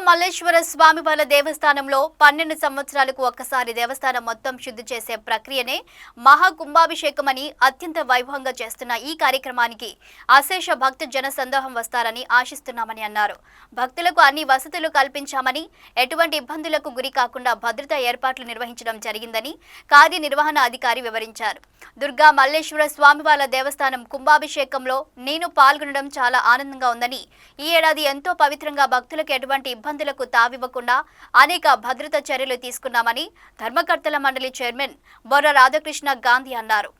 మల్లేశ్వర స్వామివార్ల దేవస్థానంలో 12 సంవత్సరాలకు ఒక్కసారి దేవస్థానం మొత్తం శుద్ధి చేసే ప్రక్రియనే మహాకుంభాభిషేకమని అత్యంత వైభవంగా చేస్తున్న ఈ కార్యక్రమానికి అశేష భక్త జన సందోహం వస్తారని ఆశిస్తున్నామని అన్నారు. భక్తులకు అన్ని వసతులు కల్పించామని, ఎటువంటి ఇబ్బందులకు గురి కాకుండా భద్రతా ఏర్పాట్లు నిర్వహించడం జరిగిందని కార్యనిర్వహణ అధికారి వివరించారు. దుర్గా మల్లేశ్వర స్వామివార్ల దేవస్థానం కుంభాభిషేకంలో నేను పాల్గొనడం చాలా ఆనందంగా ఉందని, ఈ ఏడాది ఎంతో పవిత్రంగా భక్తులకు ఎటువంటి ఇబ్బందులకు తావివ్వకుండా అనేక భద్రతా చర్యలు తీసుకున్నామని ధర్మకర్తల మండలి చైర్మన్ బొర్ర రాధాకృష్ణ గాంధీ అన్నారు.